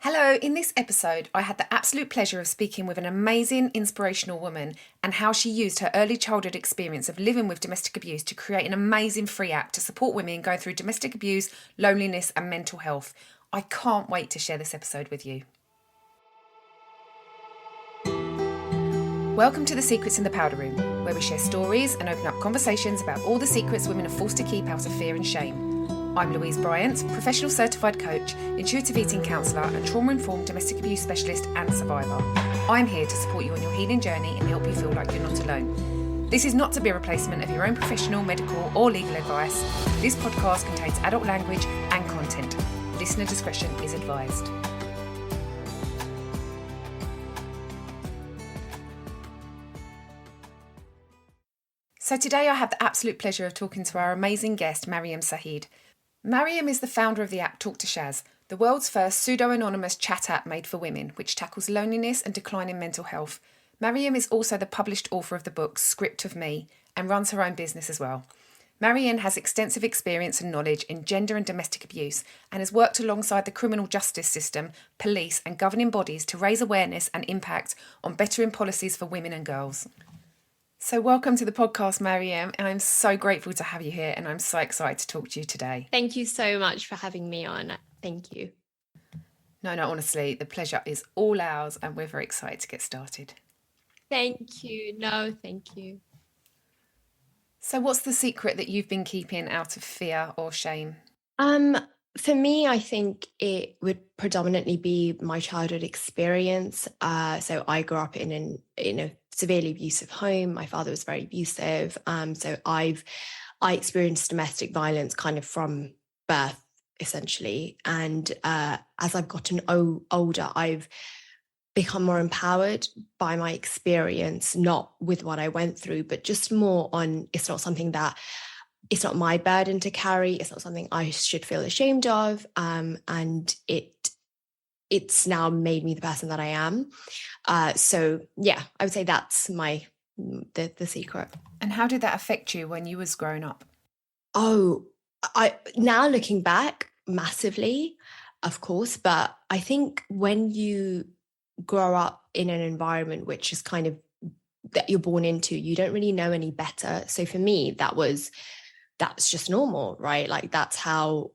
Hello, in this episode, I had the absolute pleasure of speaking with an amazing, inspirational woman and how she used her early childhood experience of living with domestic abuse to create an amazing free app to support women going through domestic abuse, loneliness, and mental health. I can't wait to share this episode with you. Welcome to The Secrets in the Powder Room, where we share stories and open up conversations about all the secrets women are forced to keep out of fear and shame. I'm Louise Bryant, professional certified coach, intuitive eating counsellor and trauma-informed domestic abuse specialist and survivor. I'm here to support you on your healing journey and help you feel like you're not alone. This is not to be a replacement of your own professional, medical or legal advice. This podcast contains adult language and content. Listener discretion is advised. So today I have the absolute pleasure of talking to our amazing guest, Maryam Syed. Maryam is the founder of the app Talk to Shaz, the world's first pseudo-anonymous chat app made for women, which tackles loneliness and decline in mental health. Maryam is also the published author of the book Script of Me and runs her own business as well. Maryam has extensive experience and knowledge in gender and domestic abuse and has worked alongside the criminal justice system, police and governing bodies to raise awareness and impact on bettering policies for women and girls. So welcome to the podcast, Maryam. I'm so grateful to have you here and I'm so excited to talk to you today. Thank you so much for having me on. Thank you. No, honestly, the pleasure is all ours and we're very excited to get started. Thank you. No, thank you. So what's the secret that you've been keeping out of fear or shame? For me, I think it would predominantly be my childhood experience. So I grew up in a severely abusive home. My father was very abusive. So I experienced domestic violence kind of from birth, essentially. And as I've gotten older, I've become more empowered by my experience, not with what I went through, but just more on it's not my burden to carry. It's not something I should feel ashamed of. And it's now made me the person that I am. So yeah, I would say that's the secret. And how did that affect you when you was growing up? Oh, I now looking back, massively, of course. But I think when you grow up in an environment which is kind of that you're born into, you don't really know any better. So for me, that's just normal, right? Like that's how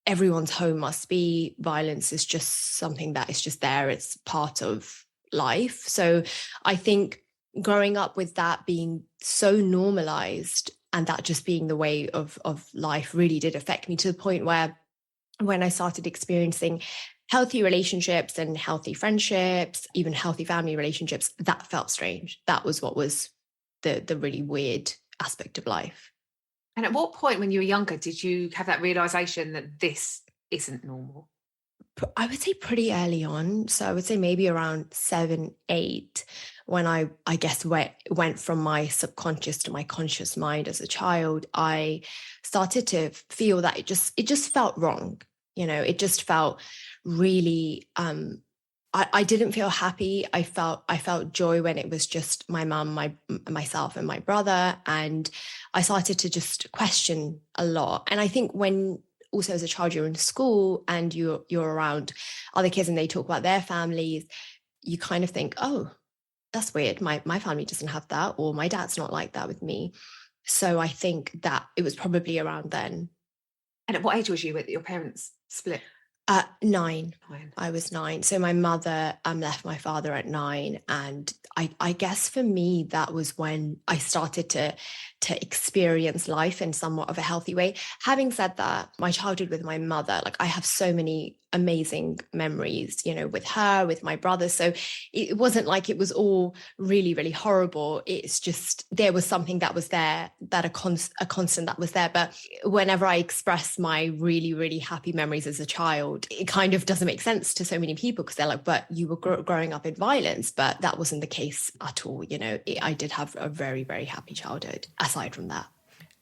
everyone's home must be. Violence is just something that is just there. It's part of life. So I think growing up with that being so normalized and that just being the way of life really did affect me to the point where when I started experiencing healthy relationships and healthy friendships, even healthy family relationships, that felt strange. That was what was the really weird aspect of life. And at what point when you were younger did you have that realisation that this isn't normal? I would say pretty early on. So I would say maybe around 7, 8, when I guess went from my subconscious to my conscious mind as a child, I started to feel that it just felt wrong. It just felt really I didn't feel happy. I felt joy when it was just my mum, myself and my brother. And I started to just question a lot. And I think when also as a child, you're in school and you're around other kids and they talk about their families, you kind of think, oh, that's weird. My family doesn't have that, or my dad's not like that with me. So I think that it was probably around then. And at what age was you when your parents split? 9. 9. I was 9. So my mother left my father at 9. And I guess for me, that was when I started to experience life in somewhat of a healthy way. Having said that, my childhood with my mother, like I have so many amazing memories, with her, with my brother. So it wasn't like it was all really, really horrible. It's just there was something that was there, that a constant that was there. But whenever I express my really, really happy memories as a child, it kind of doesn't make sense to so many people because they're like, but you were growing up in violence. But that wasn't the case at all. I did have a very, very happy childhood aside from that.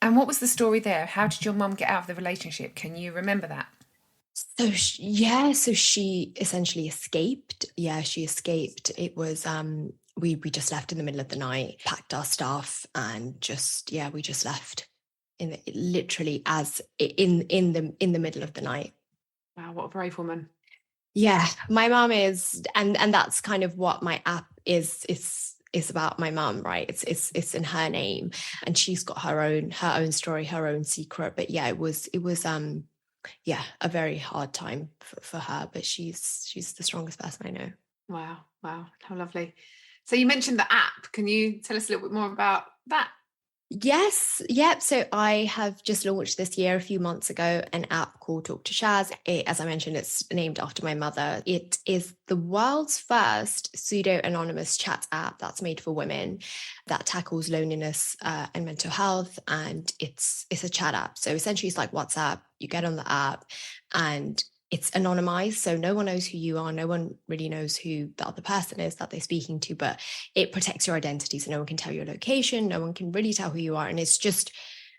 And what was the story there? How did your mum get out of the relationship? Can you remember that? So she essentially escaped. Yeah, she escaped. It was we just left in the middle of the night, packed our stuff, and we just left literally as in the middle of the night. Wow, what a brave woman. Yeah, my mom is, and that's kind of what my app is about. My mom, right? It's in her name, and she's got her own story, her own secret. But yeah, it was yeah, a very hard time for her, but she's the strongest person I know. Wow, wow, how lovely. So you mentioned the app. Can you tell us a little bit more about that? Yes, yep. So I have just launched this year, a few months ago, an app called Talk to Shaz. As I mentioned, it's named after my mother. It is the world's first pseudo-anonymous chat app that's made for women that tackles loneliness and mental health. And it's a chat app. So essentially, it's like WhatsApp. You get on the app, and it's anonymized, so no one knows who you are. No one really knows who the other person is that they're speaking to, but it protects your identity, so no one can tell your location, no one can really tell who you are, and it's just,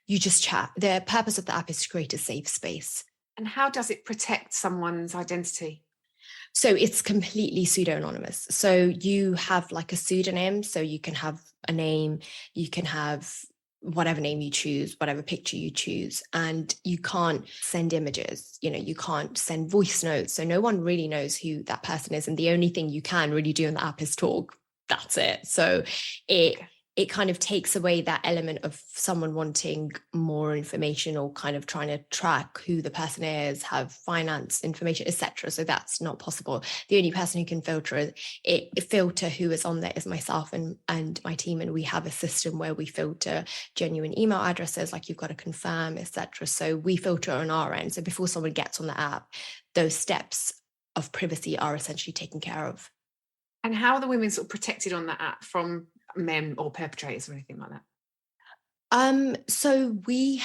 you just chat. The purpose of the app is to create a safe space. And how does it protect someone's identity? So it's completely pseudo-anonymous. So you have like a pseudonym, so you can have a name, you can have whatever name you choose, whatever picture you choose, and you can't send images, you can't send voice notes. So no one really knows who that person is. And the only thing you can really do in the app is talk. That's it. So it Okay. it kind of takes away that element of someone wanting more information or kind of trying to track who the person is, have finance information, etc. So that's not possible. The only person who can filter who is on there is myself and my team, and we have a system where we filter genuine email addresses, like you've got to confirm, etc. So we filter on our end. So before someone gets on the app, those steps of privacy are essentially taken care of. And how are the women sort of protected on that app from men or perpetrators or anything like that? So we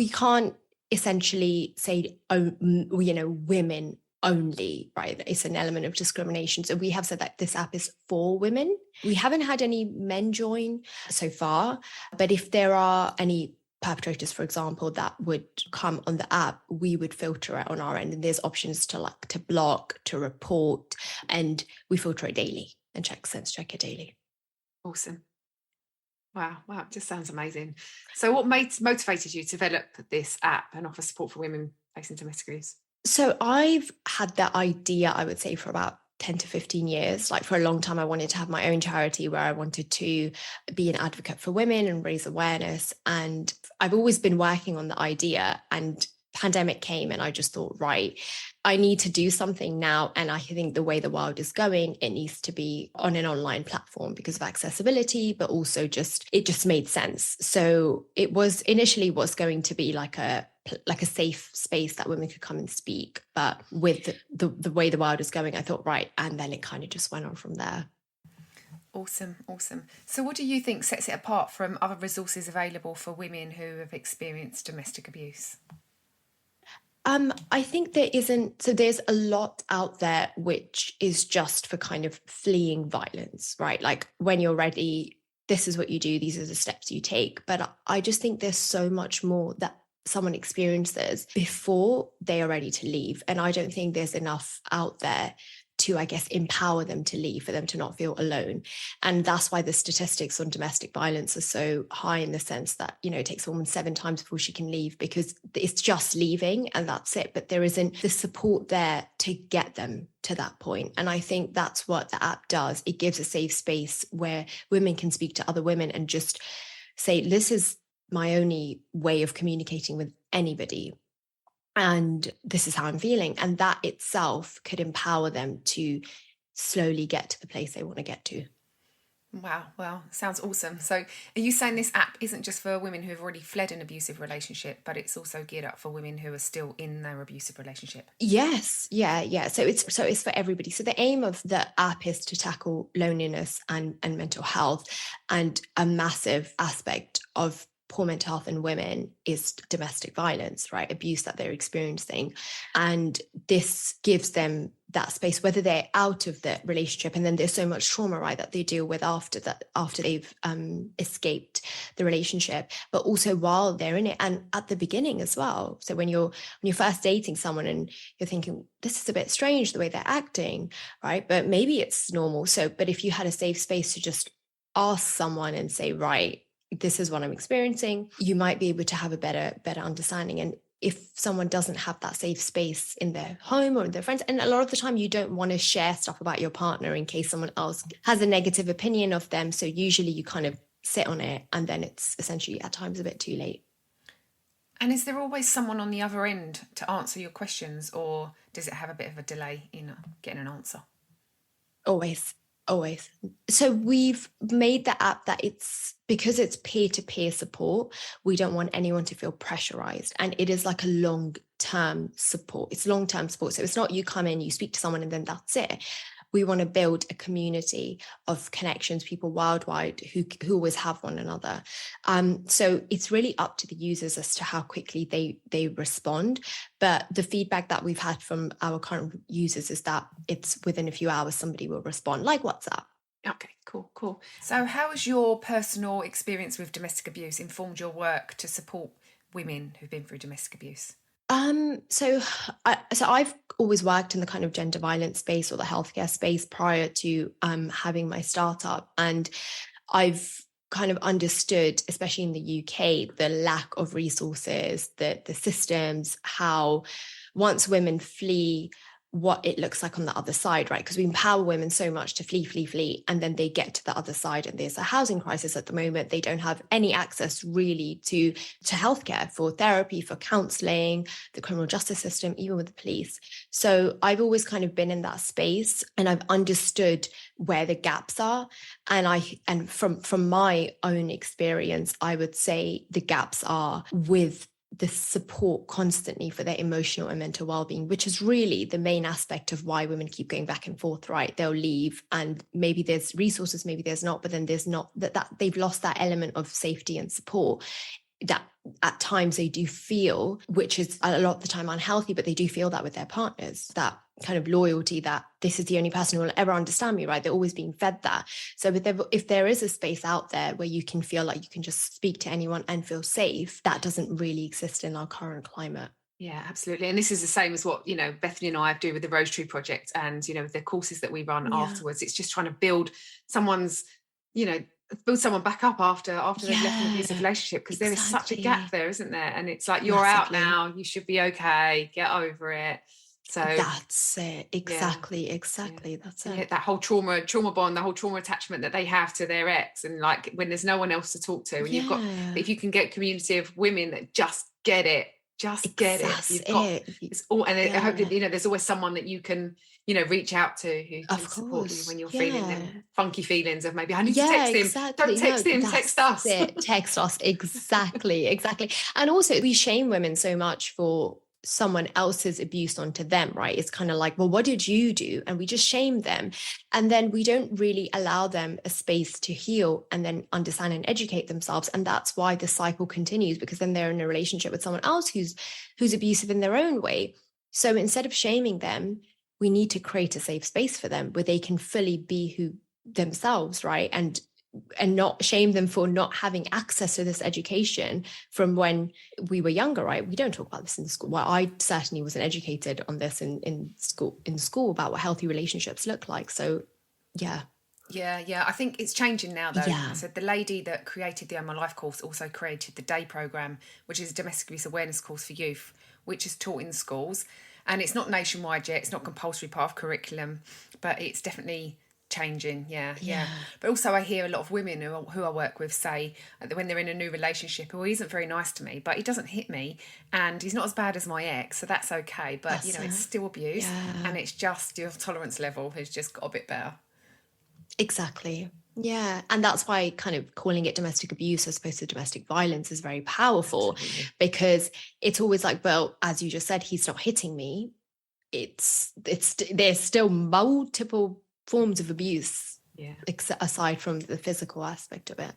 can't essentially say, oh, women only, right? It's an element of discrimination. So we have said that this app is for women. We haven't had any men join so far, but if there are any perpetrators, for example, that would come on the app, we would filter it on our end. And there's options to block, to report, and we filter it daily and sense check it daily. Awesome. Wow, wow, it just sounds amazing. So what motivated you to develop this app and offer support for women facing domestic abuse? So I've had that idea, I would say, for about 10 to 15 years. Like for a long time, I wanted to have my own charity where I wanted to be an advocate for women and raise awareness. And I've always been working on the idea, and pandemic came and I just thought, right, I need to do something now. And I think the way the world is going, it needs to be on an online platform because of accessibility, but also it just made sense. So it was initially was going to be like a safe space that women could come and speak. But with the way the world is going, I thought, right. And then it kind of just went on from there. Awesome, awesome. So what do you think sets it apart from other resources available for women who have experienced domestic abuse? I think there's a lot out there which is just for kind of fleeing violence, right? Like when you're ready, this is what you do, these are the steps you take. But I just think there's so much more that someone experiences before they are ready to leave. And I don't think there's enough out there to, I guess, empower them to leave, for them to not feel alone. And that's why the statistics on domestic violence are so high, in the sense that, it takes a woman 7 times before she can leave, because it's just leaving and that's it. But there isn't the support there to get them to that point. And I think that's what the app does. It gives a safe space where women can speak to other women and just say, this is my only way of communicating with anybody, and this is how I'm feeling. And that itself could empower them to slowly get to the place they want to get to. Wow, well, sounds awesome. So are you saying this app isn't just for women who have already fled an abusive relationship, but it's also geared up for women who are still in their abusive relationship? Yes, yeah. So it's for everybody. So the aim of the app is to tackle loneliness and mental health, and a massive aspect of poor mental health in women is domestic violence, right? Abuse that they're experiencing. And this gives them that space, whether they're out of the relationship, and then there's so much trauma, right, that they deal with after they've escaped the relationship, but also while they're in it and at the beginning as well. So when you're first dating someone and you're thinking, this is a bit strange the way they're acting, right? But maybe it's normal. But if you had a safe space to just ask someone and say, right, this is what I'm experiencing, you might be able to have a better understanding. And if someone doesn't have that safe space in their home or their friends, and a lot of the time you don't want to share stuff about your partner in case someone else has a negative opinion of them. So usually you kind of sit on it, and then it's essentially at times a bit too late. And is there always someone on the other end to answer your questions, or does it have a bit of a delay in getting an answer? Always. So we've made the app that it's because it's peer-to-peer support. We don't want anyone to feel pressurized, and it is like a long-term support. It's long-term support. So it's not you come in, you speak to someone, and then that's it. We want to build a community of connections, people worldwide who always have one another. So it's really up to the users as to how quickly they respond. But the feedback that we've had from our current users is that it's within a few hours somebody will respond, like WhatsApp. Okay, cool. So how has your personal experience with domestic abuse informed your work to support women who've been through domestic abuse? So I've always worked in the kind of gender violence space or the healthcare space prior to having my startup, and I've kind of understood, especially in the UK, the lack of resources, the systems, how once women flee, what it looks like on the other side, right? Because we empower women so much to flee, and then they get to the other side, and there's a housing crisis at the moment. They don't have any access really to healthcare, for therapy, for counselling, the criminal justice system, even with the police. So I've always kind of been in that space, and I've understood where the gaps are. And from my own experience, I would say the gaps are with the support constantly for their emotional and mental well-being, which is really the main aspect of why women keep going back and forth, right? They'll leave, and maybe there's resources, maybe there's not, but then there's not that they've lost that element of safety and support that at times they do feel, which is a lot of the time unhealthy, but they do feel that with their partners, that kind of loyalty, that this is the only person who will ever understand me, right? They're always being fed that. So if there is a space out there where you can feel like you can just speak to anyone and feel safe, that doesn't really exist in our current climate. Yeah, absolutely. And this is the same as what, Bethany and I do with the Rose Tree Project, and, with the courses that we run afterwards. It's just trying to build someone back up after they've left an abusive relationship, because there is such a gap there, isn't there? And it's like, you're out now, you should be okay, get over it. So that's it. Exactly. That's it. That whole trauma bond, the whole trauma attachment that they have to their ex, and like when there's no one else to talk to, and if you can get a community of women that just get it, get it. You've got it's all, and I hope that there's always someone that you can reach out to who can support you when you're feeling them funky feelings of maybe I need to text him. Don't text him, text us. Text us. Exactly. And also we shame women so much for someone else's abuse onto them, right? It's kind of like, well, what did you do? And we just shame them, and then we don't really allow them a space to heal and then understand and educate themselves. And that's why the cycle continues, because then they're in a relationship with someone else who's abusive in their own way. So instead of shaming them, we need to create a safe space for them where they can fully be who themselves, right? And not shame them for not having access to this education from when we were younger, right? We don't talk about this in school. Well, I certainly wasn't educated on this in school about what healthy relationships look like. So yeah. I think it's changing now, though. Yeah. So the lady that created the Own My Life course also created the DAY programme, which is a domestic abuse awareness course for youth, which is taught in schools. And it's not nationwide yet, it's not compulsory part of curriculum, but it's definitely changing. Yeah. But also I hear a lot of women who I work with say that when they're in a new relationship, he isn't very nice to me, but he doesn't hit me, and he's not as bad as my ex, so that's okay. But it's still abuse, and it's just your tolerance level has just got a bit better. Exactly. Yeah. And that's why kind of calling it domestic abuse as opposed to domestic violence is very powerful. Absolutely. Because it's always like, well, as you just said, he's not hitting me. It's there's still multiple forms of abuse, aside from the physical aspect of it.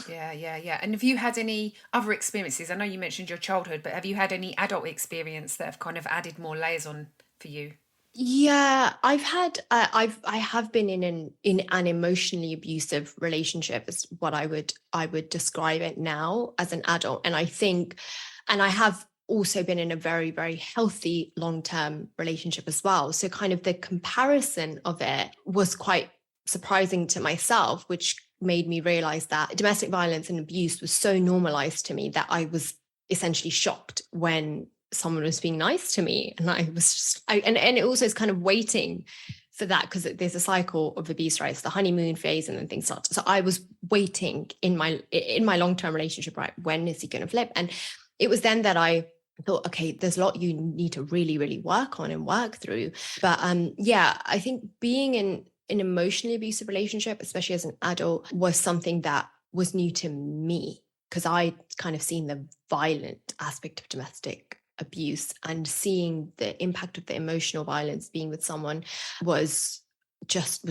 Yeah. And have you had any other experiences? I know you mentioned your childhood, but have you had any adult experience that have kind of added more layers on for you? Yeah, I have been in an emotionally abusive relationship, is what I would describe it now as an adult. And I have also been in a very, very healthy long-term relationship as well. So kind of the comparison of it was quite surprising to myself, which made me realize that domestic violence and abuse was so normalized to me that I was essentially shocked when someone was being nice to me. And I was just, and it also is kind of waiting for that, because there's a cycle of abuse, right? It's the honeymoon phase and then things start. So I was waiting in my long-term relationship, right? When is he going to flip? And it was then that I thought, okay, there's a lot you need to really, really work on and work through. But yeah, I think being in an emotionally abusive relationship, especially as an adult, was something that was new to me, because I kind of seen the violent aspect of domestic abuse, and seeing the impact of the emotional violence being with someone was just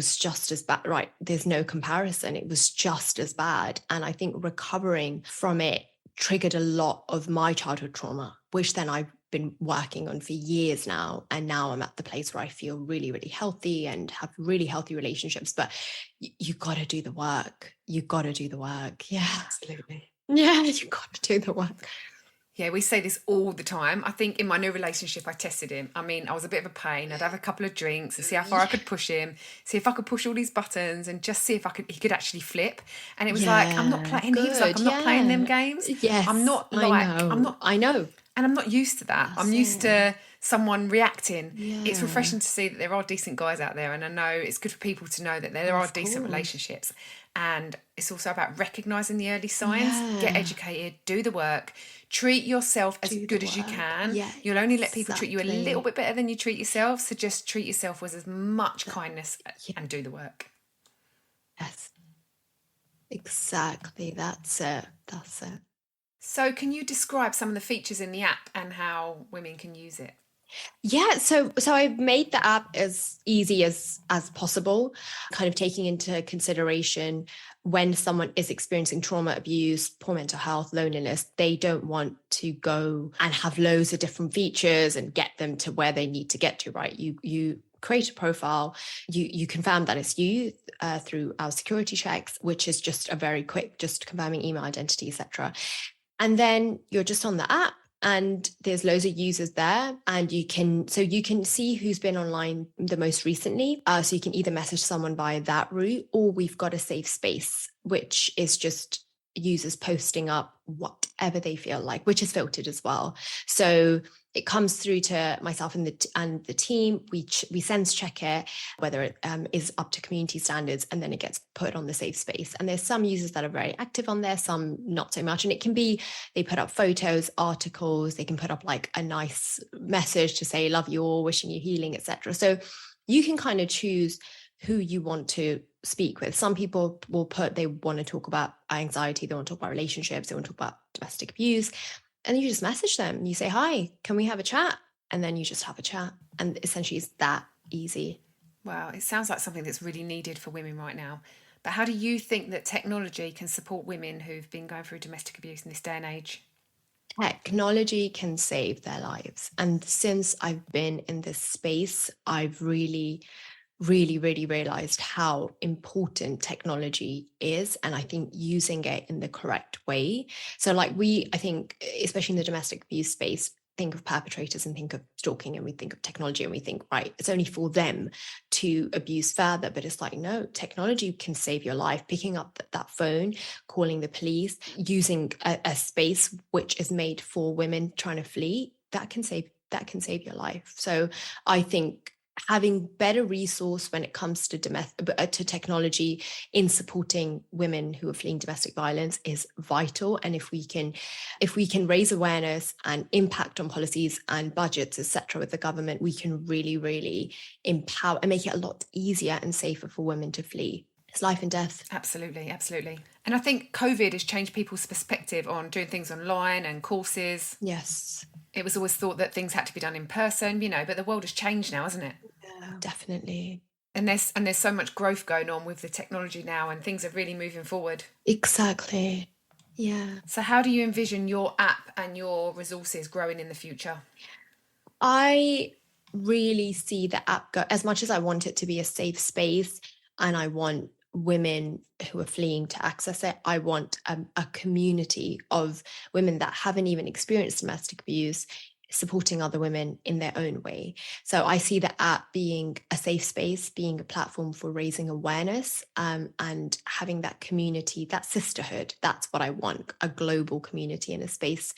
as bad, right? There's no comparison. It was just as bad. And I think recovering from it triggered a lot of my childhood trauma, which then I've been working on for years now. And now I'm at the place where I feel really, really healthy and have really healthy relationships. But you got to do the work. You got to do the work. Yeah. Absolutely. Yeah, you got to do the work. Yeah, we say this all the time. I think in my new relationship, I tested him. I mean, I was a bit of a pain. I'd have a couple of drinks and see how far I could push him, see if I could push all these buttons and just see if he could actually flip. And it was like, I'm not playing. He was like, I'm not playing them games. Yes, I'm not like, I'm not. I know. And I'm not used to that. I'm used to someone reacting. It's refreshing to see that there are decent guys out there. And I know it's good for people to know that there are decent relationships. And it's also about recognising the early signs. Get educated, do the work, treat yourself as good as you can. You'll only let people treat you a little bit better than you treat yourself. So just treat yourself with as much kindness and do the work. Yes, exactly. That's it. So can you describe some of the features in the app and how women can use it? Yeah, so I've made the app as easy as possible, kind of taking into consideration when someone is experiencing trauma, abuse, poor mental health, loneliness, they don't want to go and have loads of different features and get them to where they need to get to, right? You create a profile, you confirm that it's you through our security checks, which is just a very quick, just confirming email identity, etc. And then you're just on the app, and there's loads of users there, and you can see who's been online the most recently. So you can either message someone via that route, or we've got a safe space, which is just users posting up whatever they feel like, which is filtered as well. So it comes through to myself and the team. We sense check it, whether it is up to community standards, and then it gets put on the safe space. And there's some users that are very active on there, some not so much. And it can be, they put up photos, articles, they can put up like a nice message to say, love you all, wishing you healing, etc. So you can kind of choose who you want to speak with. Some people will put, they want to talk about anxiety, they want to talk about relationships, they want to talk about domestic abuse. And you just message them. You say, hi, can we have a chat? And then you just have a chat. And essentially it's that easy. Wow, it sounds like something that's really needed for women right now. But how do you think that technology can support women who've been going through domestic abuse in this day and age? Technology can save their lives. And since I've been in this space, I've really realized how important technology is, and I think using it in the correct way. So like I think, especially in the domestic abuse space, think of perpetrators and think of stalking, and we think of technology and we think, right, it's only for them to abuse further. But it's like, no, technology can save your life. Picking up that phone, calling the police, using a space which is made for women trying to flee, that can save your life. So I think having better resource when it comes to technology in supporting women who are fleeing domestic violence is vital. And if we can raise awareness and impact on policies and budgets, etc., with the government, we can really empower and make it a lot easier and safer for women to flee. It's life and death. Absolutely. And I think COVID has changed people's perspective on doing things online and courses. Yes. It was always thought that things had to be done in person, but the world has changed now, hasn't it? Yeah, definitely. And there's so much growth going on with the technology now, and things are really moving forward. Exactly. Yeah. So how do you envision your app and your resources growing in the future? I really see the app go, as much as I want it to be a safe space and I want women who are fleeing to access it, I want a community of women that haven't even experienced domestic abuse supporting other women in their own way. So I see the app being a safe space, being a platform for raising awareness, and having that community, that sisterhood. That's what I want, a global community in a space,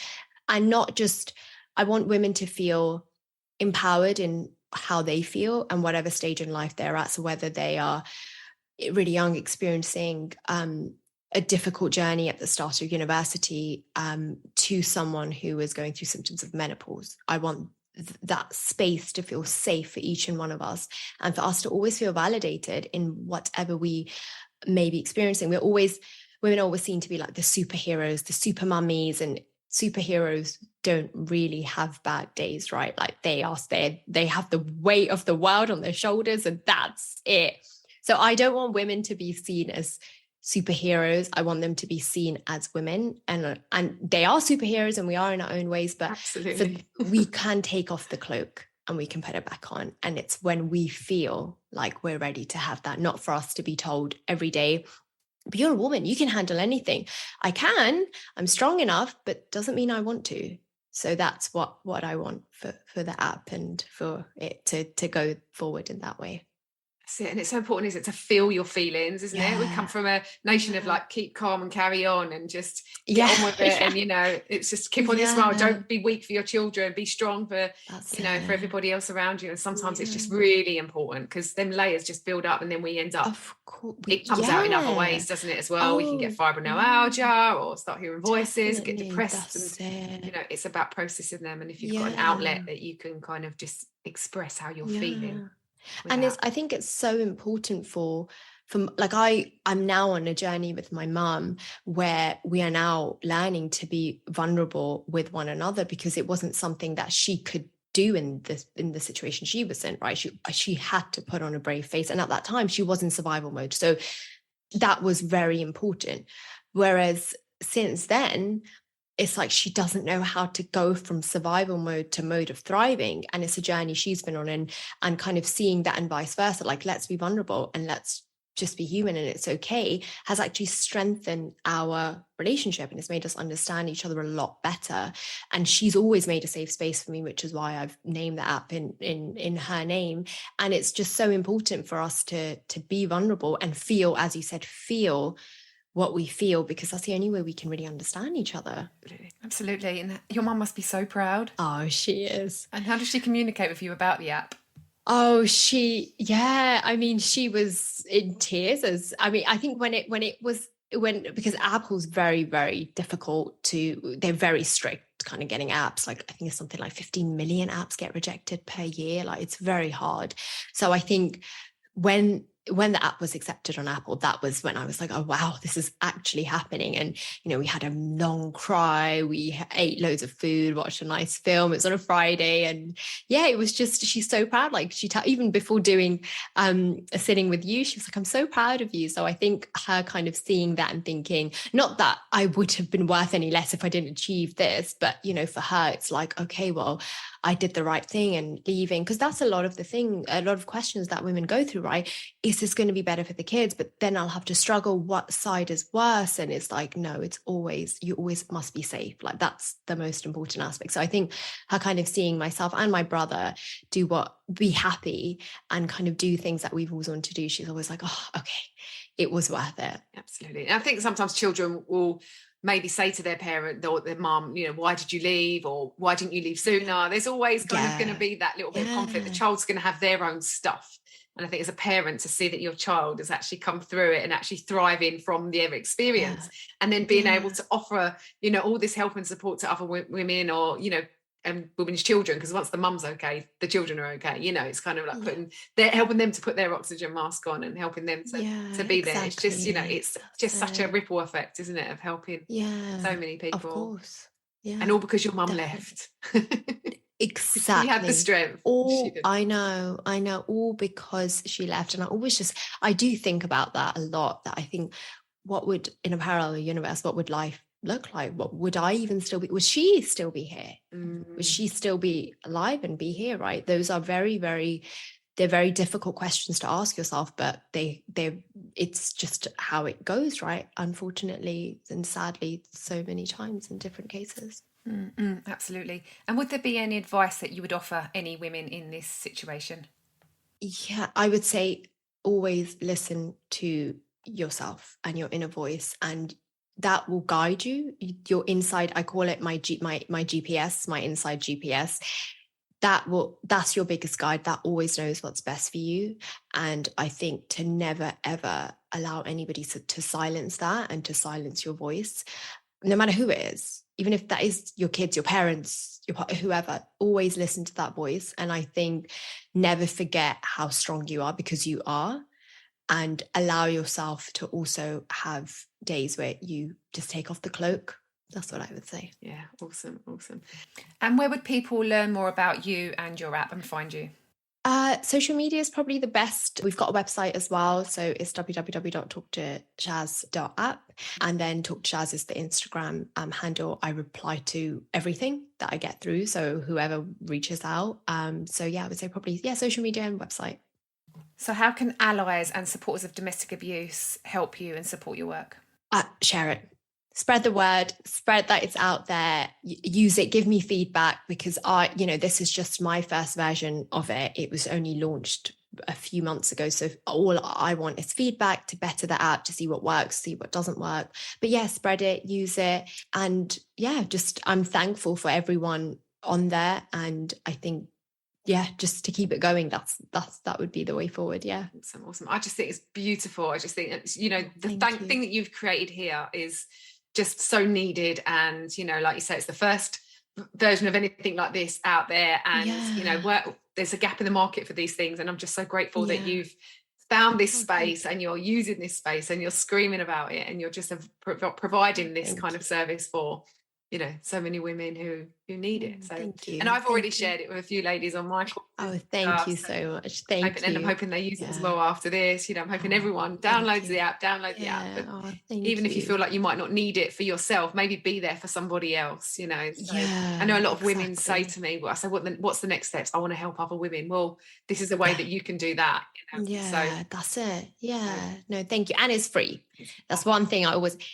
and not just I want women to feel empowered in how they feel and whatever stage in life they're at. So whether they are really young, experiencing a difficult journey at the start of university, to someone who is going through symptoms of menopause, I want that space to feel safe for each and one of us, and for us to always feel validated in whatever we may be experiencing. Women are always seen to be like the superheroes, the super mummies, and superheroes don't really have bad days, right? Like they have the weight of the world on their shoulders, and that's it. So I don't want women to be seen as superheroes. I want them to be seen as women, and they are superheroes, and we are in our own ways. But we can take off the cloak and we can put it back on, and it's when we feel like we're ready to have that. Not for us to be told every day, but you're a woman, you can handle anything. I'm strong enough, but doesn't mean I want to. So that's what I want for the app, and for it to go forward in that way. That's it. And it's so important, is it, to feel your feelings, isn't it? We come from a nation of like, keep calm and carry on and just get on with it. And, it's just keep on your smile. Don't be weak for your children. Be strong for, for everybody else around you. And sometimes it's just really important, because them layers just build up, and then we end up, of course, it comes out in other ways, doesn't it, as well? We can get fibromyalgia or start hearing voices, get depressed. And, it's about processing them. And if you've got an outlet that you can kind of just express how you're feeling. And I think it's so important for like, I'm now on a journey with my mum where we are now learning to be vulnerable with one another, because it wasn't something that she could do in the situation she was in, right? She had to put on a brave face, and at that time she was in survival mode, so that was very important. Whereas since then, it's like she doesn't know how to go from survival mode to mode of thriving. And it's a journey she's been on, and kind of seeing that, and vice versa, like, let's be vulnerable and let's just be human, and it's okay, has actually strengthened our relationship, and it's made us understand each other a lot better. And she's always made a safe space for me, which is why I've named the app in her name. And it's just so important for us to be vulnerable and feel, as you said, feel what we feel, because that's the only way we can really understand each other. Absolutely. And your mum must be so proud. Oh, she is. And how does she communicate with you about the app? Oh, she was in tears. I think because Apple's very, very difficult they're very strict kind of getting apps. Like, I think it's something like 15 million apps get rejected per year. Like, it's very hard. So I think when the app was accepted on Apple, that was when I was like, oh, wow, this is actually happening. And, we had a long cry. We ate loads of food, watched a nice film. It was on a Friday. And it was just, she's so proud. Like, even before doing a sitting with you, she was like, I'm so proud of you. So I think her kind of seeing that and thinking, not that I would have been worth any less if I didn't achieve this, but, for her, it's like, okay, well, I did the right thing and leaving, because that's a lot of questions that women go through, right? Is this going to be better for the kids? But then I'll have to struggle. What side is worse? And it's like, no, you always must be safe. Like, that's the most important aspect. So I think her kind of seeing myself and my brother be happy and kind of do things that we've always wanted to do. She's always like, oh, okay, it was worth it. Absolutely. And I think sometimes children will maybe say to their parent or their mum, why did you leave? Or why didn't you leave sooner? There's always kind of going to be that little bit of conflict. The child's going to have their own stuff. And I think as a parent, to see that your child has actually come through it and actually thriving from their experience, and then being able to offer, all this help and support to other women, or, and women's children, because once the mum's okay, the children are okay. It's kind of like helping them to put their oxygen mask on and helping them to be there. It's just, it's just such a ripple effect, isn't it, of helping so many people. Of course. Yeah. And all because your mum left. Exactly. She had the strength. I know, all because she left. And I do think about that a lot, that I think, in a parallel universe, what would life look like? What would I even still be? Would she still be here? Would she still be alive and be here? Right? Those are very, very, they're very difficult questions to ask yourself, but it's just how it goes, right? Unfortunately and sadly, so many times in different cases. Absolutely. And would there be any advice that you would offer any women in this situation? Yeah, I would say always listen to yourself and your inner voice, and that will guide you. Your inside, I call it my GPS, my inside GPS. That's your biggest guide. That always knows what's best for you. And I think to never ever allow anybody to silence that and to silence your voice, no matter who it is, even if that is your kids, your parents, whoever, always listen to that voice. And I think never forget how strong you are, because you are, and allow yourself to also have days where you just take off the cloak. That's what I would say. Yeah, awesome. And where would people learn more about you and your app and find you? Social media is probably the best. We've got a website as well. So it's www.talktoshaz.app. And then Talk to Shaz is the Instagram handle. I reply to everything that I get through. So whoever reaches out. So yeah, I would say probably, social media and website. So how can allies and supporters of domestic abuse help you and support your work? Share it. Spread the word, spread that it's out there, use it, give me feedback, because this is just my first version of it. It was only launched a few months ago. So all I want is feedback to better the app, to see what works, see what doesn't work. But yeah, spread it, use it. And yeah, just I'm thankful for everyone on there. And I think, just to keep it going, that would be the way forward. Yeah. Awesome. I just think it's beautiful. I just think, the thing that you've created here is just so needed. And, like you say, it's the first version of anything like this out there. And, there's a gap in the market for these things. And I'm just so grateful that you've found this space and you're using this space and you're screaming about it and you're just providing this kind of service for, so many women who need it. So thank you. And I've already shared it with a few ladies on my course. Oh, thank you so much. Thank you. And I'm hoping they use it as well after this. I'm hoping everyone downloads the app, the app. But even if you feel like you might not need it for yourself, maybe be there for somebody else, So I know a lot of women say to me, well, I say, what's the next steps? I want to help other women. Well, this is a way that you can do that. That's it. No, thank you. And it's free. That's one thing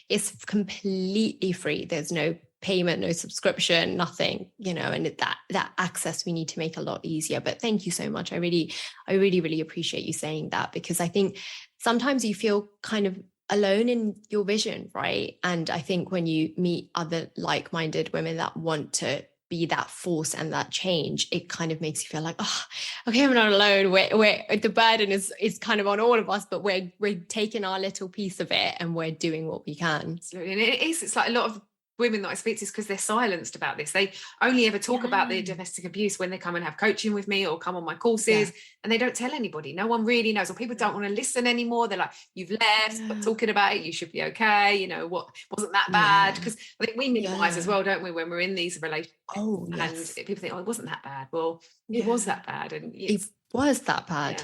it's completely free. There's no payment, no subscription, nothing, and that access we need to make a lot easier. But thank you so much. I really, really appreciate you saying that, because I think sometimes you feel kind of alone in your vision, right? And I think when you meet other like-minded women that want to be that force and that change, it kind of makes you feel like, oh, okay, I'm not alone. We're the burden is kind of on all of us, but we're taking our little piece of it and we're doing what we can. Absolutely. And it's like a lot of women that I speak to is because they're silenced about this. They only ever talk about their domestic abuse when they come and have coaching with me or come on my courses, and they don't tell anybody. No one really knows, or people don't want to listen anymore. They're like, you've left, stop talking about it, you should be okay, what wasn't that bad? Because I think we minimize as well, don't we, when we're in these relationships. And people think, it wasn't that bad. Well, it was that bad. And it was that bad.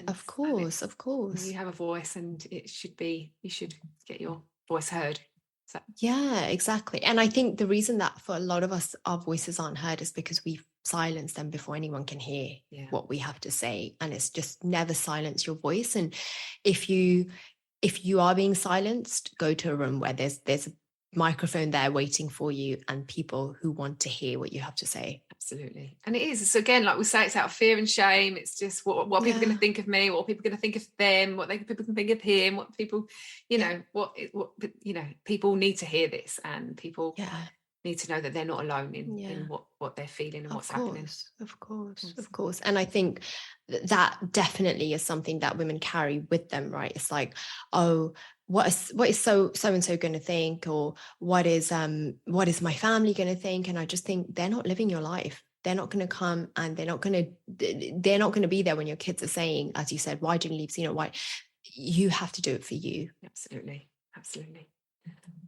Of course. You have a voice, and you should get your voice heard. So. Yeah, exactly. And I think the reason that for a lot of us, our voices aren't heard is because we've silenced them before anyone can hear what we have to say. And it's just never silence your voice. And if you are being silenced, go to a room where there's a microphone there waiting for you and people who want to hear what you have to say. Absolutely. And it is. So again, like we say, it's out of fear and shame. It's just what are people going to think of me? What are people going to think of them? People can think of him? What people, people need to hear this, and people need to know that they're not alone in what they're feeling and what's happening. Of course. And I think that definitely is something that women carry with them, right? It's like, oh, what is so and so going to think, or what is my family going to think? And I just think they're not living your life. They're not going to come, and they're not going to be there when your kids are saying, as you said, why didn't you leave? Why? You have to do it for you. Absolutely.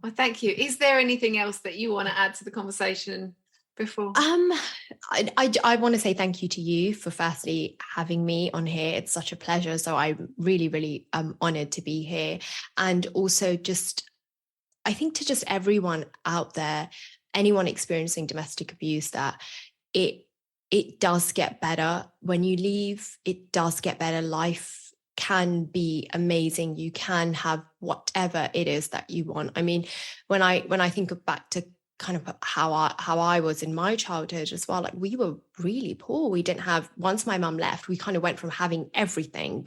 Well, thank you. Is there anything else that you want to add to the conversation before? I want to say thank you to you for firstly having me on here. It's such a pleasure. So I'm really, really honored to be here. And also I think to just everyone out there, anyone experiencing domestic abuse, that it does get better. When you leave, it does get better. Life can be amazing. You can have whatever it is that you want. I mean, when I think back to kind of how I was in my childhood as well, like we were really poor. We didn't have, once my mum left, we kind of went from having everything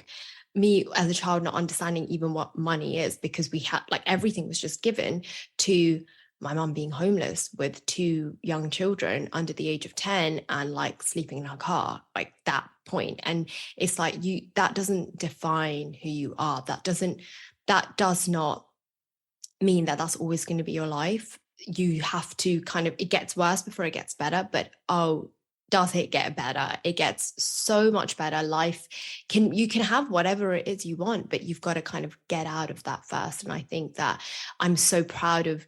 me as a child not understanding even what money is, because we had like everything was just given, to my mum being homeless with 2 young children under the age of 10 and like sleeping in her car, like that point. And it's like, that doesn't define who you are. That does not mean that that's always going to be your life. You have to kind of, it gets worse before it gets better, but does it get better? It gets so much better. You can have whatever it is you want, but you've got to kind of get out of that first. And I think that I'm so proud of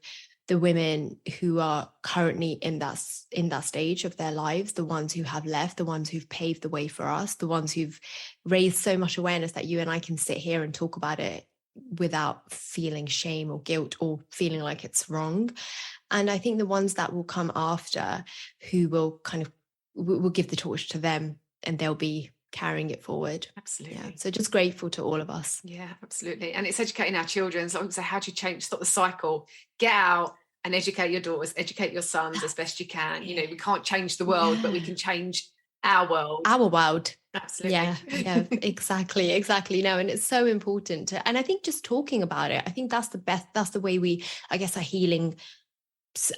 the women who are currently in that stage of their lives, the ones who have left, the ones who've paved the way for us, the ones who've raised so much awareness that you and I can sit here and talk about it without feeling shame or guilt or feeling like it's wrong. And I think the ones that will come after, who will kind of, we'll give the torch to them and they'll be carrying it forward. Absolutely. Yeah. So just grateful to all of us. Yeah, absolutely. And it's educating our children. So I would say, how do you stop the cycle? Get out and educate your daughters, educate your sons as best you can. You know, we can't change the world, but we can change our world. Our world. Absolutely. Yeah, exactly. No, and it's so important and I think just talking about it, I think that's the way we, I guess, are healing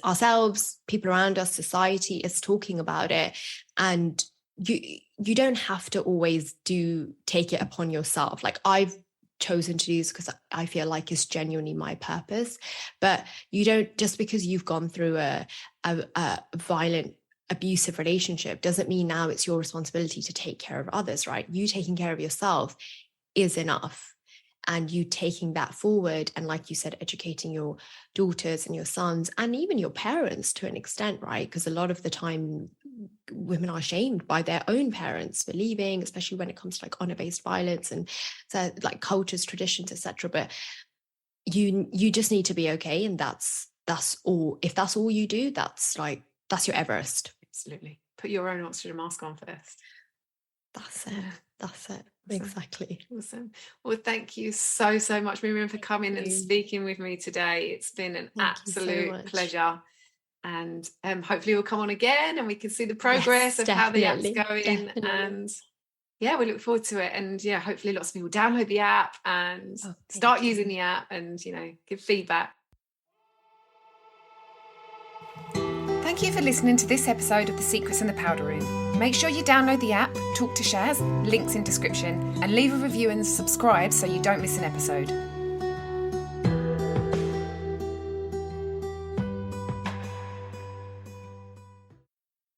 ourselves, people around us, society, is talking about it. And you don't have to always take it upon yourself. Like I've chosen to do this because I feel like it's genuinely my purpose, but you don't, just because you've gone through a violent, abusive relationship doesn't mean now it's your responsibility to take care of others, right? You taking care of yourself is enough. And you taking that forward and, like you said, educating your daughters and your sons and even your parents to an extent, right? Because a lot of the time women are shamed by their own parents for leaving, especially when it comes to like honor-based violence and so like cultures, traditions, etc. But you just need to be okay, and that's all. If that's all you do, that's your Everest. Absolutely. Put your own oxygen mask on first. That's it. Exactly. Awesome. Well, thank you so much, Maryam, for coming and speaking with me today. It's been an absolute pleasure. And hopefully we'll come on again and we can see the progress of how the app's going. And yeah, we look forward to it. And yeah, hopefully lots of people download the app and start using the app and, give feedback. Thank you for listening to this episode of The Secrets in the Powder Room. Make sure you download the app, talk to Shaz, links in description, and leave a review and subscribe so you don't miss an episode.